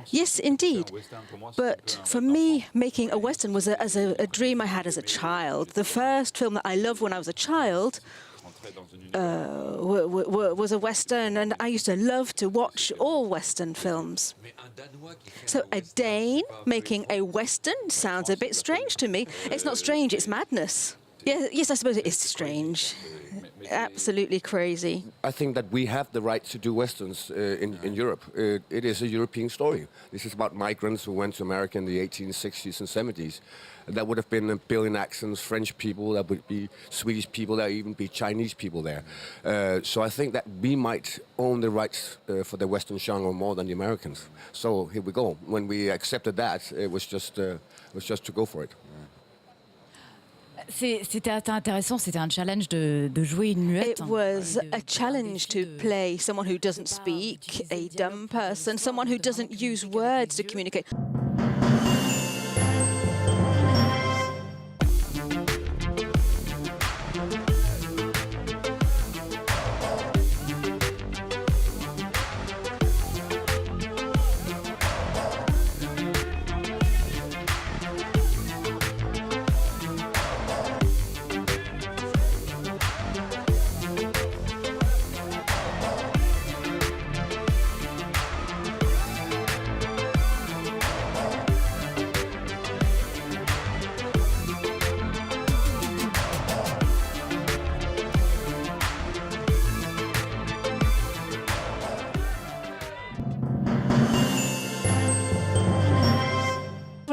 Yes, indeed. But for me, making a Western was a dream I had as a child. The first film that I loved when I was a child was a Western, and I used to love to watch all Western films. So a Dane making a Western sounds a bit strange to me. It's not strange, it's madness. Yes, I suppose it is strange. Absolutely crazy. I think that we have the right to do Westerns in Europe. It is a European story. This is about migrants who went to America in the 1860s and 70s. There would have been a billion accents, French people, there would be Swedish people, there would even be Chinese people there. So I think that we might own the rights for the Western genre more than the Americans. So here we go. When we accepted that, it was just to go for it. C'était intéressant, c'était un challenge de jouer une muette. It was a challenge to play someone who doesn't speak, a dumb person, someone who doesn't use words to communicate.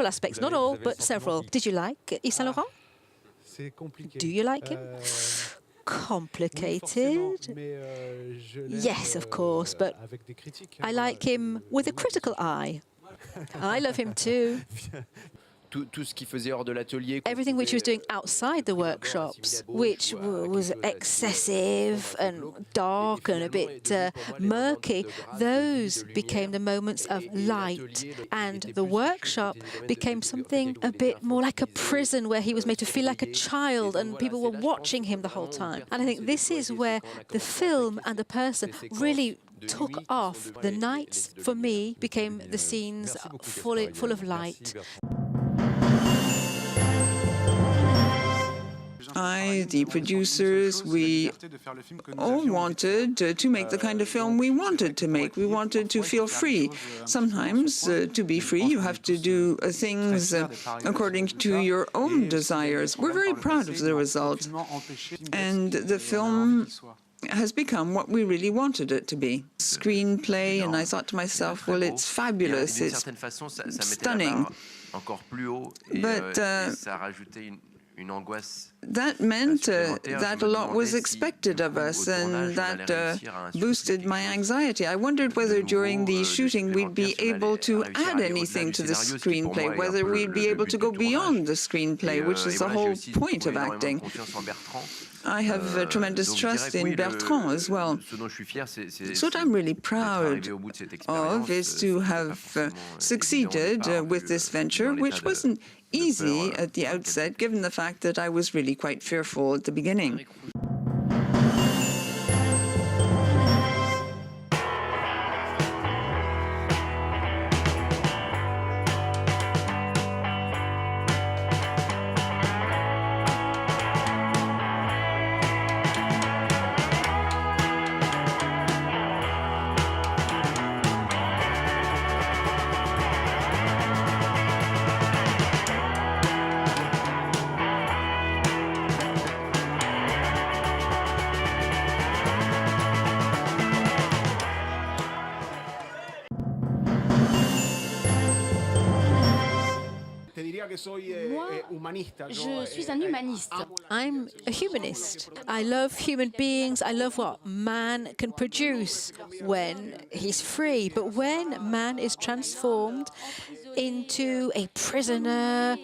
Aspects, not all, but several. Did you like Yves Saint Laurent? Do you like him? Complicated? Yes, of course, but I like him with a critical eye. I love him too. Everything which he was doing outside the workshops, which was excessive and dark and a bit murky, those became the moments of light. And the workshop became something a bit more like a prison where he was made to feel like a child and people were watching him the whole time. And I think this is where the film and the person really took off. The nights, for me, became the scenes full of light. The producers, we all wanted to make the kind of film we wanted to make. We wanted to feel free. Sometimes, to be free, you have to do things according to your own desires. We're very proud of the result. And the film has become what we really wanted it to be. Screenplay, and I thought to myself, well, it's fabulous, it's stunning. But that meant that a lot was expected of us, and that boosted my anxiety. I wondered whether during the shooting we'd be able to add anything to the screenplay, whether we'd be able to go beyond the screenplay, which is the whole point of acting. I have tremendous trust in Bertrand as well. So what I'm really proud of is to have succeeded with this venture, which wasn't easy at the outset, given the fact that I was really quite fearful at the beginning. Moi, je suis un humaniste. I'm a humanist. I love human beings. I love what man can produce when he's free. But when man is transformed into a prisoner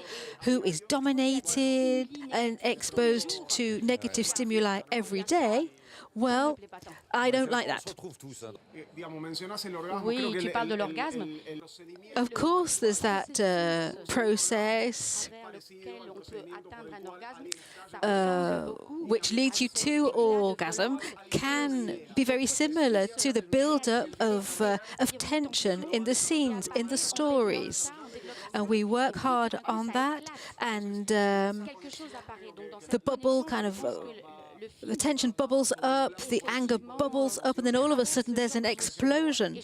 who is dominated and exposed to negative stimuli every day, Well, I don't like that. Oui, tu parles de l'orgasme. Of course, there's that process which leads you to orgasm can be very similar to the build-up of tension in the scenes, in the stories. And we work hard on that, and the bubble kind of, the tension bubbles up, the anger bubbles up, and then all of a sudden there's an explosion.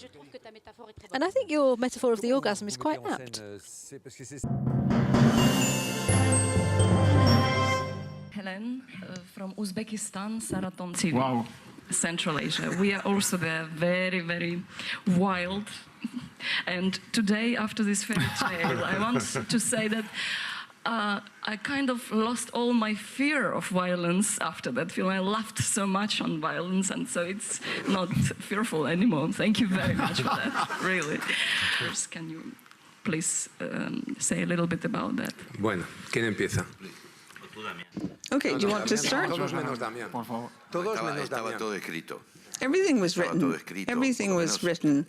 And I think your metaphor of the orgasm is quite apt. Helen from Uzbekistan, Saraton City. Wow. Central Asia. We are also there, very, very wild. And today, after this fairy tale, I want to say that I kind of lost all my fear of violence after that film. I laughed so much on violence, and so it's not fearful anymore. Thank you very much for that, really. First, can you please say a little bit about that? Bueno, ¿quién empieza? Okay, do you want to start? Todos menos Damián. Todos menos Damián. Todo escrito. Everything was written. Everything was written,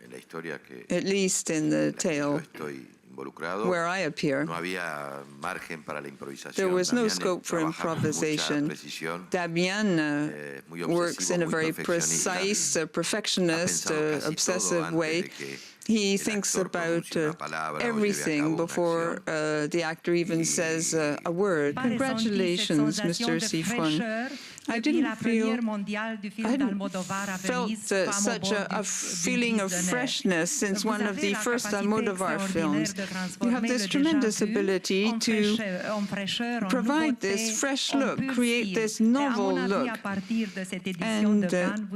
En la historia que at least in the tale estoy involucrado. where I appear. No había margen para la improvisación. There was no Damián scope for trabaja con mucha improvisation. precisión. Damian muy works in a obsesivo, muy very perfeccionista. precise, perfectionist, Ha pensado casi obsessive todo way. antes de que He el thinks actor about pronuncie una palabra o lleve a everything cabo una before acción. the actor even says a word. Congratulations, Mr. Sifron. I didn't feel, I hadn't felt such a feeling of freshness since one of the first Almodovar films. You have this tremendous ability to provide this fresh look, create this novel look. And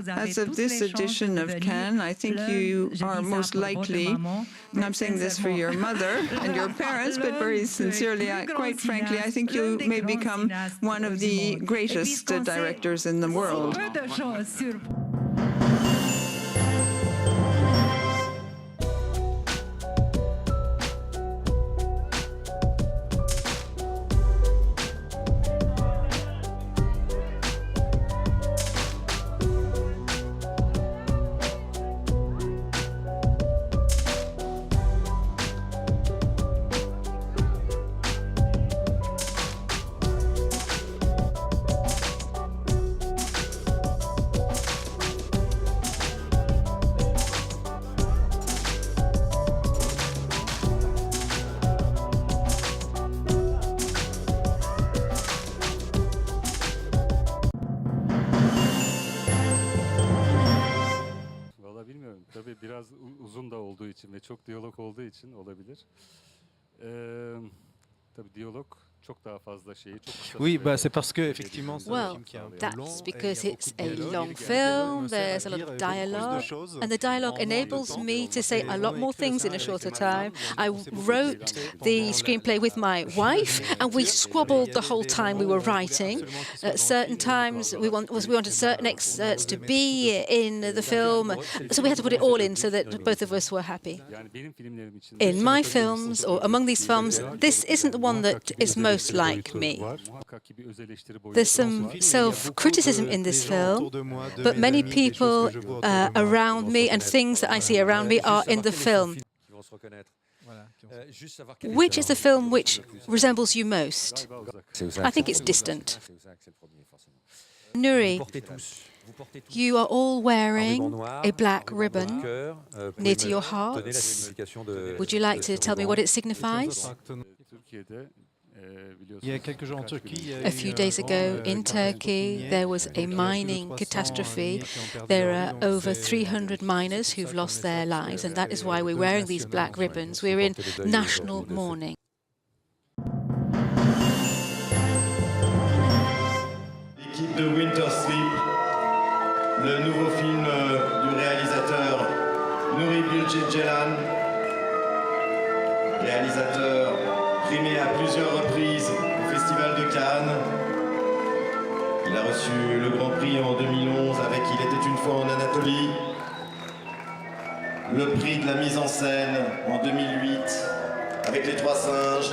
as of this edition of Cannes, I think you are most likely, and I'm saying this for your mother and your parents, but very sincerely, quite frankly, I think you may become one of the greatest directors in the world. Tabii biraz uzun da olduğu için ve çok diyalog olduğu için olabilir. Tabii diyalog çok daha fazla şeyi çok kısa. Oui, bah c'est parce que effectivement c'est un Well, film qui est un peu that's long because et il y a it's beaucoup de a dialogue, long il y a film, ça there's a veut lot of dire beaucoup plus de dialogue, choses and the dialogue en moins de enables temps. me to say a lot more things in a shorter time. I On s'est beaucoup wrote disputé the pendant screenplay with my wife, and we squabbled the whole time we were writing. At certain times, we wanted certain excerpts to be in the film, so we had to put it all in so that both of us were happy. Yani benim filmlerim için In my films, or among these films, this isn't the one that is most like me. Muhakkak ki bir öz eleştiri boyutu There's some self-criticism in this film, but many people around me and things that I see around me are in the film. Which is the film which resembles you most? I think it's Distant. Nuri, you are all wearing a black ribbon near to your hearts. Would you like to tell me what it signifies? Türkiye'de A few days ago in Turkey, there was a mining catastrophe. There are over 300 miners who've lost their lives, and that is why we're wearing these black ribbons. We're in national mourning. L'équipe de Winter Sleep, le nouveau film du réalisateur Nuri Bilge Ceylan, réalisateur primé à plusieurs reprises au Festival de Cannes. Il a reçu le Grand Prix en 2011 avec Il était une fois en Anatolie, le prix de la mise en scène en 2008 avec Les Trois Singes,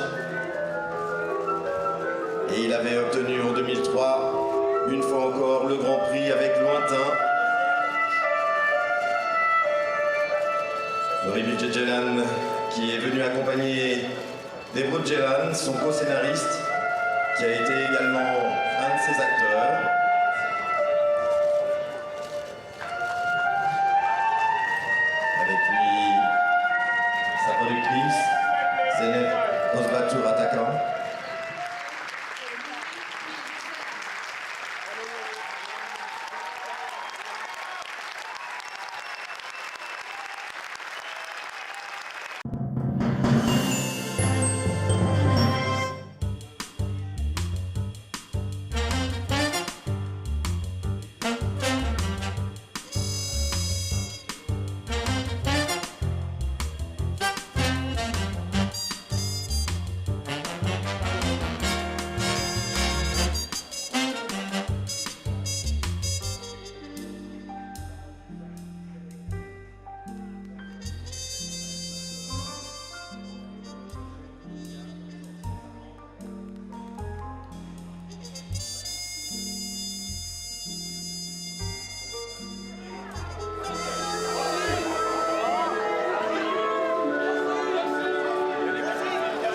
et il avait obtenu en 2003 une fois encore le Grand Prix avec Lointain. Nuri Bilge Ceylan qui est venu accompagner Ebru Ceylan, son co-scénariste, qui a été également un de ses acteurs. Avec lui, sa productrice, Zeynep Özbatur Atakan.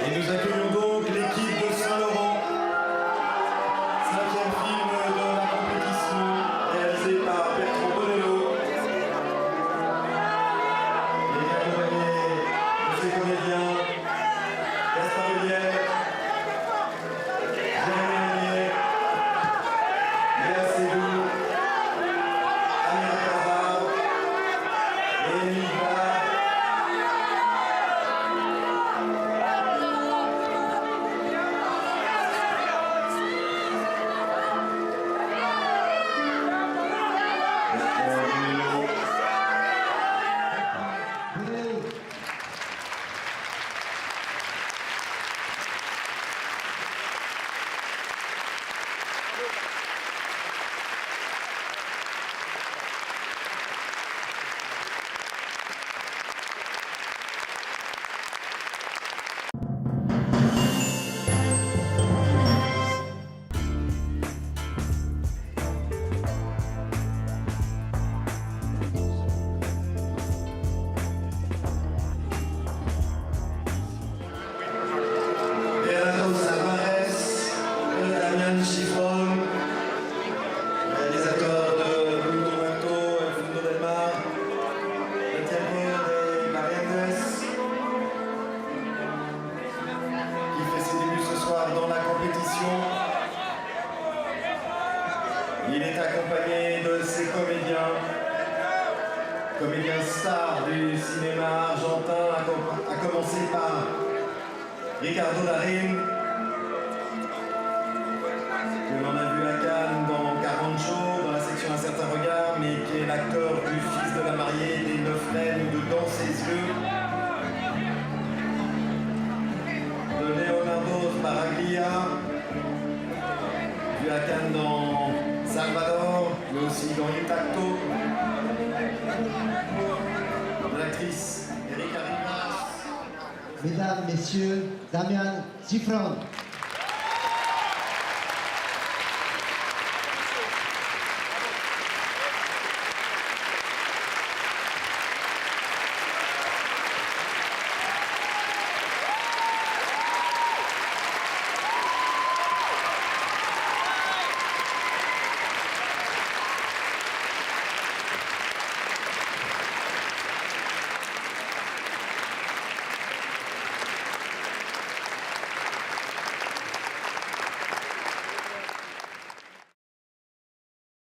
Et nous accueillons donc l'équipe de Saint-Laurent, 5e film de la compétition, réalisé par Bertrand Bonello. Il est accompagné de ses comédiens, Gaspard Ulliel, Jérémy Régnier, Léa Seydoux, Amir Cazard et Émile Barr. Il est accompagné de ses comédiens stars du cinéma argentin, à commencer par Ricardo Darín, que l'on a vu à Cannes dans Carancho, dans la section Un certain regard, mais qui est l'acteur du fils de la mariée des 9 reines de Dans ses yeux, de Leonardo Sbaraglia, vu à Cannes dans Salvador, mais aussi dans Intacto, de l'actrice Erika Rivas. Mesdames, Messieurs, Damian Szifron.